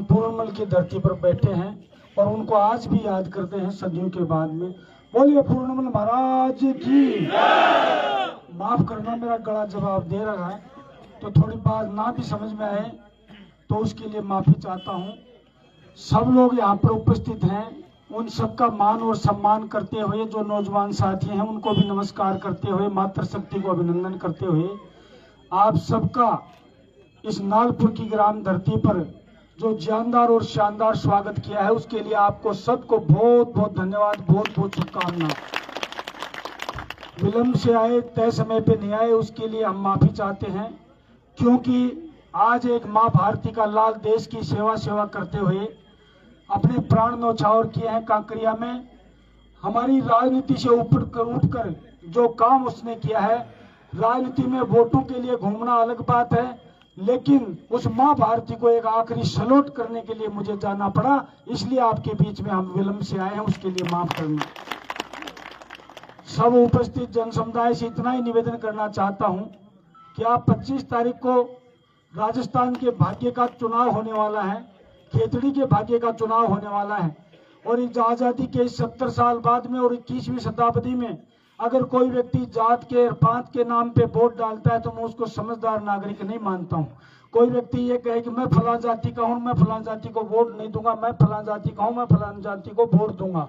पूर्णमल की धरती पर बैठे हैं और उनको आज भी याद करते हैं सदियों के बाद में। बोलिए पूर्णमल महाराज की। माफ करना, मेरा गला जवाब दे रहा है तो थोड़ी बात ना भी समझ में आए तो उसके लिए माफी चाहता हूँ। सब लोग यहाँ पर उपस्थित हैं, उन सबका मान और सम्मान करते हुए, जो नौजवान साथी हैं उनको भी नमस्कार करते हुए, मातृशक्ति को अभिनंदन करते हुए, आप सबका इस नागपुर की ग्राम धरती पर जो जानदार और शानदार स्वागत किया है उसके लिए आपको सबको बहुत बहुत धन्यवाद, बहुत बहुत शुभकामना। विलंब से आए, तय समय पे नहीं आए, उसके लिए हम माफी चाहते हैं, क्योंकि आज एक माँ भारती का लाल देश की सेवा करते हुए अपने प्राण न्यौछावर किए हैं कांकरिया में। हमारी राजनीति से उठकर जो काम उसने किया है, राजनीति में वोटों के लिए घूमना अलग बात है, लेकिन उस माँ भारती को एक आखिरी सलूट करने के लिए मुझे जाना पड़ा, इसलिए आपके बीच में हम विलंब से आए हैं, उसके लिए माफ करना। सब उपस्थित जन समुदाय से इतना ही निवेदन करना चाहता हूं कि आप 25 तारीख को राजस्थान के भाग्य का चुनाव होने वाला है, खेतड़ी के भाग्य का चुनाव होने वाला है, और इस आजादी के 70 साल बाद में और 21वीं शताब्दी में अगर कोई व्यक्ति जात के और पांत के नाम पे वोट डालता है तो मैं उसको समझदार नागरिक नहीं मानता हूं। कोई व्यक्ति ये कहे कि मैं फलां जाति का हूं, मैं फलां जाति को वोट नहीं दूंगा, मैं फलां जाति का हूं, मैं फलां जाति को वोट दूंगा,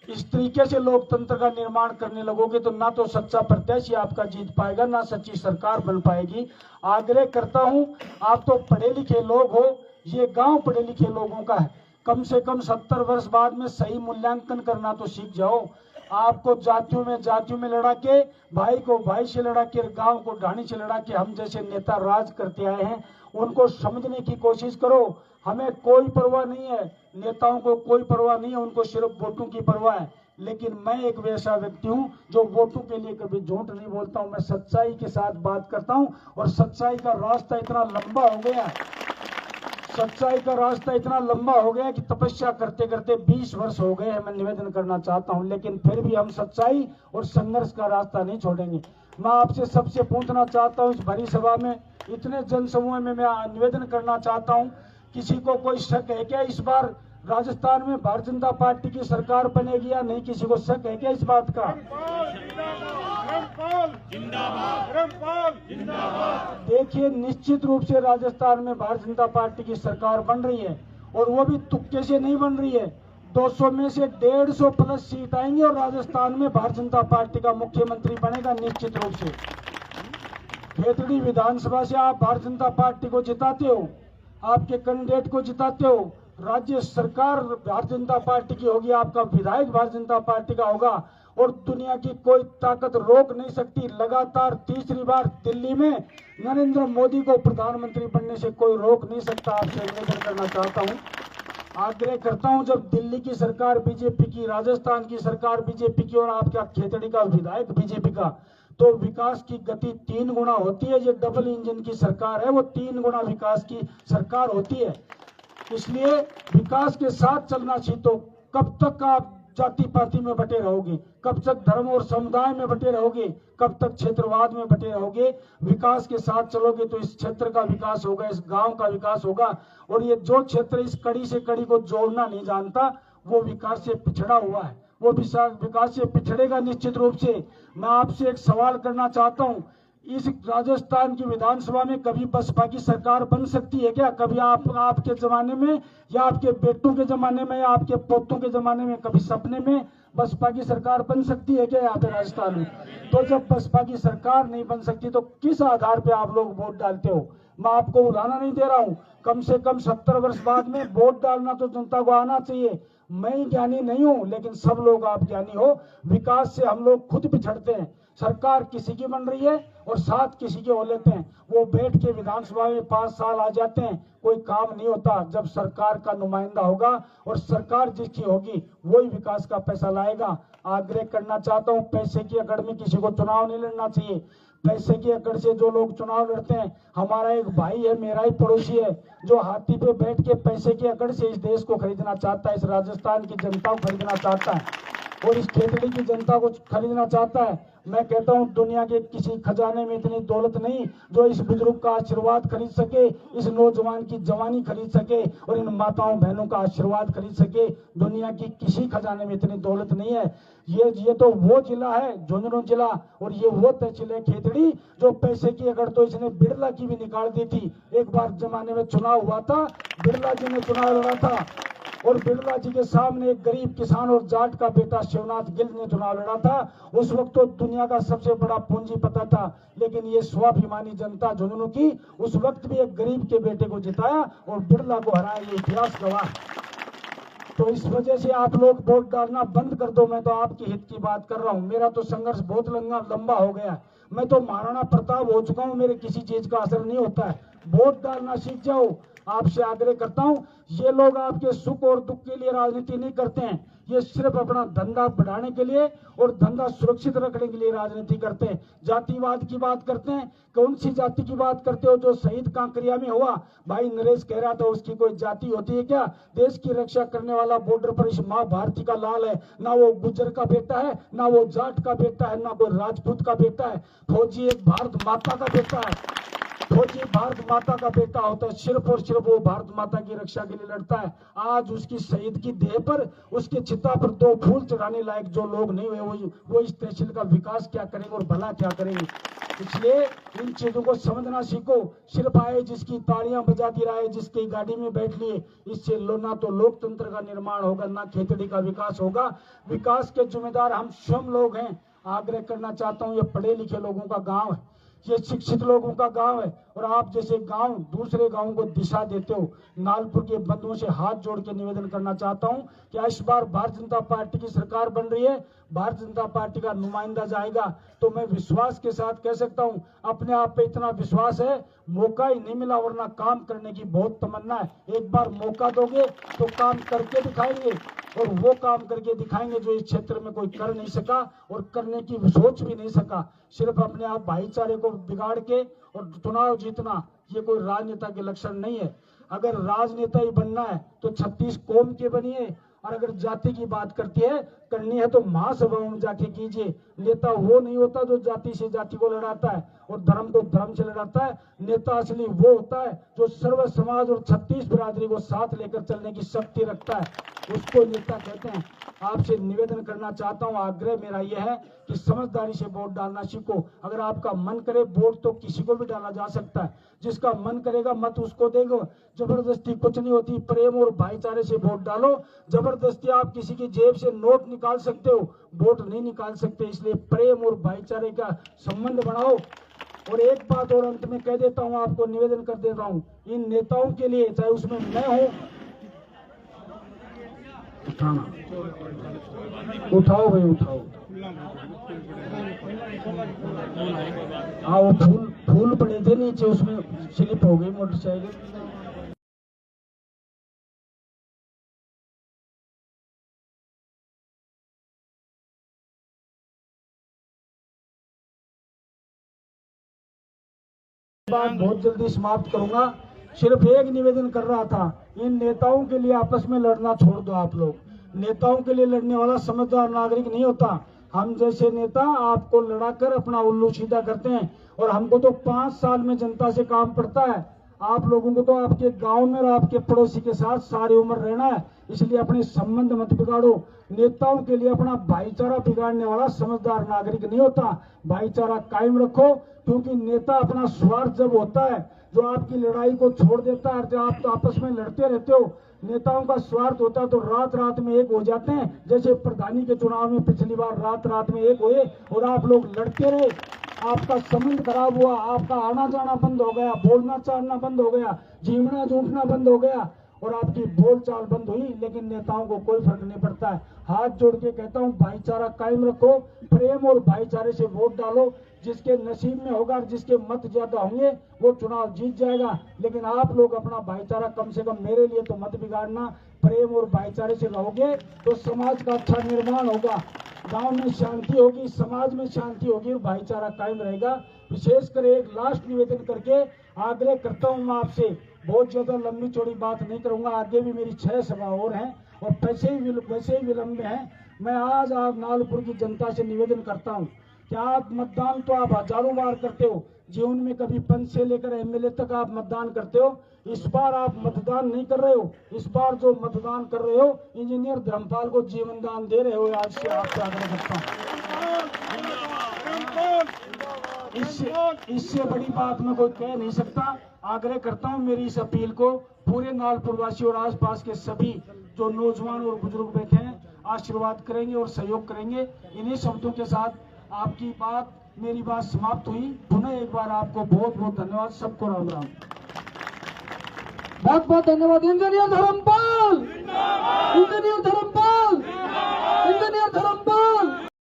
इस तरीके से लोकतंत्र का निर्माण करने लगोगे तो ना तो सच्चा प्रत्याशी आपका जीत पाएगा, ना सच्ची सरकार बन पाएगी। आग्रह करता हूं, आप तो पढ़े लिखे लोग हो, ये गांव पढ़े लिखे लोगों का है, कम से कम 70 वर्ष बाद में सही मूल्यांकन करना तो सीख जाओ। आपको जातियों में लड़ा के, भाई को भाई से लड़ा के, गांव को ढाणी से लड़ा के हम जैसे नेता राज करते आए हैं, उनको समझने की कोशिश करो। हमें कोई परवाह नहीं है, नेताओं को कोई परवाह नहीं है, उनको सिर्फ वोटों की परवाह है। लेकिन मैं एक वैसा व्यक्ति हूं जो वोटों के लिए कभी झूठ नहीं बोलता हूं, मैं सच्चाई के साथ बात करता हूं, और सच्चाई का रास्ता इतना लंबा हो गया, सच्चाई का रास्ता इतना लंबा हो गया कि तपस्या करते करते 20 वर्ष हो गए हैं। मैं निवेदन करना चाहता हूं, लेकिन फिर भी हम सच्चाई और संघर्ष का रास्ता नहीं छोड़ेंगे। मैं आपसे सबसे पूछना चाहता हूं, इस भरी सभा में, इतने जन समूह में मैं निवेदन करना चाहता हूं, किसी को कोई शक है क्या इस बार राजस्थान में भारतीय जनता पार्टी की सरकार बनेगी या नहीं? किसी को शक है क्या इस बात का? देखिए, निश्चित रूप से राजस्थान में भारतीय जनता पार्टी की सरकार बन रही है, और वो भी तुक्के से नहीं बन रही है। 200 में से 150 प्लस सीट आएंगी और राजस्थान में भारतीय जनता पार्टी का मुख्यमंत्री बनेगा निश्चित रूप से। खेतड़ी विधानसभा से आप भारतीय जनता पार्टी को जिताते हो, आपके कैंडिडेट को जिताते हो, राज्य सरकार भारतीय जनता पार्टी की होगी, आपका विधायक भारतीय जनता पार्टी का होगा, और दुनिया की कोई ताकत रोक नहीं सकती। लगातार तीसरी बार दिल्ली में नरेंद्र मोदी को प्रधानमंत्री बनने से कोई रोक नहीं सकता। आपसे निवेदन करना चाहता हूं, आग्रह करता हूं, जब दिल्ली की सरकार बीजेपी की, राजस्थान की सरकार बीजेपी की और आपका खेतड़ी का विधायक बीजेपी का, तो विकास की गति 3 गुना होती है। ये डबल इंजन की सरकार है, वो 3 गुना विकास की सरकार होती है। इसलिए विकास के साथ चलना सीखो। कब तक आप जाति पाति में बटे रहोगे? कब तक धर्म और समुदाय में बटे रहोगे? कब तक क्षेत्रवाद में बटे रहोगे? विकास के साथ चलोगे तो इस क्षेत्र का विकास होगा, इस गांव का विकास होगा। और ये जो क्षेत्र इस कड़ी से कड़ी को जोड़ना नहीं जानता, वो विकास से पिछड़ा हुआ है, वो विकास से पिछड़ेगा निश्चित रूप से। मैं आपसे एक सवाल करना चाहता हूं, इस राजस्थान की विधानसभा में कभी बसपा की सरकार बन सकती है क्या? कभी आपके जमाने में, या आपके बेटों के जमाने में, या आपके पोतों के जमाने में, कभी सपने में बसपा की सरकार बन सकती है क्या यहाँ पे राजस्थान में? तो जब बसपा की सरकार नहीं बन सकती तो किस आधार पे आप लोग वोट डालते हो? मैं आपको उड़ाना नहीं दे रहा हूँ, कम से कम 70 वर्ष बाद में वोट डालना तो जनता को आना चाहिए। मैं ज्ञानी नहीं हूँ, लेकिन सब लोग आप ज्ञानी हो। विकास से हम लोग खुद पिछड़ते हैं। सरकार किसी की बन रही है और साथ किसी के हो लेते हैं। वो बैठ के विधानसभा में 5 साल आ जाते हैं, कोई काम नहीं होता। जब सरकार का नुमाइंदा होगा और सरकार जिसकी होगी वही विकास का पैसा लाएगा। आग्रह करना चाहता हूँ, पैसे की अकड़ में किसी को चुनाव नहीं लड़ना चाहिए। पैसे की अकड़ से जो लोग चुनाव लड़ते हैं, हमारा एक भाई है, मेरा ही पड़ोसी है, जो हाथी पे बैठ के पैसे की अकड़ से इस देश को खरीदना चाहता है, इस राजस्थान की जनता को खरीदना चाहता है। और इस खेतड़ी की जनता को खरीदना चाहता है। मैं कहता हूं दुनिया के किसी खजाने में इतनी दौलत नहीं जो इस बुजुर्ग का आशीर्वाद खरीद सके, इस नौजवान की जवानी खरीद सके और इन माताओं बहनों का आशीर्वाद खरीद सके। दुनिया की किसी खजाने में इतनी दौलत नहीं है। ये तो वो जिला है झुंझुनू जिला, और ये वो तहसील है खेतड़ी जो पैसे की अगर तो इसने बिरला की भी निकाल दी थी। एक बार जमाने में चुनाव हुआ था, बिरला जी ने चुनाव लड़ा था और बिरला जी के सामने एक गरीब किसान और जाट का बेटा शिवनाथ गिल ने चुनाव लड़ा था। उस वक्त तो दुनिया का सबसे बड़ा पूंजीपति था, लेकिन ये स्वाभिमानी जनता झुंझुनू की उस वक्त भी एक गरीब के बेटे को जिताया और बिरला को हराया, ये इतिहास गवाह। तो इस वजह से आप लोग वोट डालना बंद कर दो। मैं तो आपके हित की बात कर रहा हूँ। मेरा तो संघर्ष बहुत लंबा हो गया है। मैं तो महाराणा प्रताप हो चुका हूँ, मेरे किसी चीज का असर नहीं होता है। वोट डालना सीख जाओ। आपसे आग्रह करता हूँ, ये लोग आपके सुख और दुख के लिए राजनीति नहीं करते हैं, ये सिर्फ अपना धंधा बढ़ाने के लिए और धंधा सुरक्षित रखने के लिए राजनीति करते हैं। जातिवाद की बात करते हैं। कौन सी जाति की बात करते हो? जो शहीद कांकरिया में हुआ, भाई नरेश कह रहा था उसकी कोई जाति होती है क्या? देश की रक्षा करने वाला बॉर्डर पर इस माँ भारती का लाल है, ना वो गुज्जर का बेटा है, ना वो जाट का बेटा है, ना कोई राजपूत का बेटा है। फौजी एक भारत माता का बेटा है। फौजी भारत माता का बेटा होता है, सिर्फ और सिर्फ वो भारत माता की रक्षा के लिए लड़ता है। आज उसकी शहीद की देह पर, उसके चिता पर 2 फूल चढ़ाने लायक जो लोग नहीं हुए, वो इस तहसील का विकास क्या करेंगे और भला क्या करेंगे? इसलिए इन चीजों को समझना सीखो। सिर्फ आए जिसकी तालियां बजाती रहे, जिसकी गाड़ी में बैठ लिए, इससे ना तो लोकतंत्र का निर्माण होगा, ना खेतड़ी का विकास होगा। विकास के जिम्मेदार हम स्वयं लोग हैं। आग्रह करना चाहता हूँ, ये पढ़े लिखे लोगों का गाँव है, ये शिक्षित लोगों का गांव है, और आप जैसे गांव दूसरे गांवों को दिशा देते हो। नालपुर के बंधुओं से हाथ जोड़ के निवेदन करना चाहता हूं कि इस बार भारतीय जनता पार्टी की सरकार बन रही है, भारतीय जनता पार्टी का नुमाइंदा जाएगा। तो मैं विश्वास के साथ कह सकता हूं, अपने आप पे इतना विश्वास है, मौका ही नहीं मिला, वरना काम करने की बहुत तमन्ना है। एक बार मौका दोगे तो काम करके दिखाएंगे, और वो काम करके दिखाएंगे जो इस क्षेत्र में कोई कर नहीं सका और करने की सोच भी नहीं सका। सिर्फ अपने आप भाईचारे को बिगाड़ के और चुनाव जीतना, ये कोई राजनेता के लक्षण नहीं है। अगर राजनेता ही बनना है तो 36 कौम के बनिए, और अगर जाति की बात करनी है तो महासभाओं में जाके कीजिए। नेता वो नहीं होता जो जाति से जाति को लड़ाता है और धर्म को धर्म से लड़ाता है। नेता असली वो होता है जो सर्व समाज और 36 बिरादरी को साथ लेकर चलने की शक्ति रखता है, उसको नेता कहते हैं। आपसे निवेदन करना चाहता हूं, आग्रह मेरा यह है कि समझदारी से वोट डालना सीखो। अगर आपका मन करे, वोट तो किसी को भी डाला जा सकता है, जिसका मन करेगा मत उसको देगा। जबरदस्ती कुछ नहीं होती, प्रेम और भाईचारे से वोट डालो। जबरदस्ती आप किसी की जेब से नोट निकाल सकते हो, वोट नहीं निकाल सकते। इसलिए प्रेम और भाईचारे का संबंध बनाओ। और एक बात और अंत में कह देता हूं, आपको निवेदन कर देता हूं, इन नेताओं के लिए, चाहे उसमें मैं हूं, उठाओ भाई उठाओ। हाँ, वो फूल पड़े थे नीचे, उसमें स्लिप हो गई मोटरसाइकिल। बात बहुत जल्दी समाप्त करूंगा। सिर्फ एक निवेदन कर रहा था, इन नेताओं के लिए आपस में लड़ना छोड़ दो। आप लोग नेताओं के लिए लड़ने वाला समझदार नागरिक नहीं होता। हम जैसे नेता आपको लड़ाकर अपना उल्लू सीधा करते हैं, और हमको तो 5 साल में जनता से काम पड़ता है। आप लोगों को तो आपके गांव में और आपके पड़ोसी के साथ सारी उम्र रहना है, इसलिए अपने संबंध मत बिगाड़ो। नेताओं के लिए अपना भाईचारा बिगाड़ने वाला समझदार नागरिक नहीं होता। भाईचारा कायम रखो, क्योंकि नेता अपना स्वार्थ जब होता है, जो आपकी लड़ाई को छोड़ देता है, जो आप तो आपस में लड़ते रहते हो, नेताओं का स्वार्थ होता है तो रात रात में एक हो जाते हैं। जैसे प्रधानी के चुनाव में पिछली बार रात रात में एक हुए और आप लोग लड़ते रहे, आपका संबंध खराब हुआ, आपका आना जाना बंद हो गया, बोलना चालना बंद हो गया, जीवना जूठना बंद हो गया, और आपकी बोलचाल बंद हुई। लेकिन नेताओं को कोई फर्क नहीं पड़ता है। हाथ जोड़ के कहता हूं, भाईचारा कायम रखो, प्रेम और भाईचारे से वोट डालो। जिसके नसीब में होगा, जिसके मत ज्यादा होंगे, वो चुनाव जीत जाएगा। लेकिन आप लोग अपना भाईचारा कम से कम मेरे लिए तो मत बिगाड़ना। प्रेम और भाईचारे से रहोगे तो समाज का अच्छा निर्माण होगा, गांव में शांति होगी, समाज में शांति होगी और भाईचारा कायम रहेगा। विशेषकर एक लास्ट निवेदन करके आग्रह करता हूं मैं आपसे, बहुत ज्यादा लंबी चौड़ी बात नहीं करूंगा, आगे भी मेरी 6 सभा और हैं। और वैसे ही विलंब में है। मैं आज आप नालपुर की जनता से निवेदन करता हूं कि आप मतदान तो आप हजारों बार करते हो, जीवन में कभी पंच से लेकर एमएलए तक आप मतदान करते हो। इस बार आप मतदान नहीं कर रहे हो। इस बार जो मतदान कर रहे हो, इंजीनियर धर्मपाल को जीवन दान दे रहे हो। आज से आपसे आग्रह करता हूँ, इससे बड़ी बात मैं कोई कह नहीं सकता। आग्रह करता हूं, मेरी इस अपील को पूरे नालपुर वासी और आसपास के सभी जो नौजवान और बुजुर्ग बैठे हैं आशीर्वाद करेंगे और सहयोग करेंगे। इन्हीं शब्दों के साथ आपकी बात, मेरी बात समाप्त हुई। पुनः एक बार आपको बहुत बहुत धन्यवाद। सबको राम राम। बहुत बहुत धन्यवाद। Engineer Dharmpal, engineer Dharmpal, engineer Dharmpal.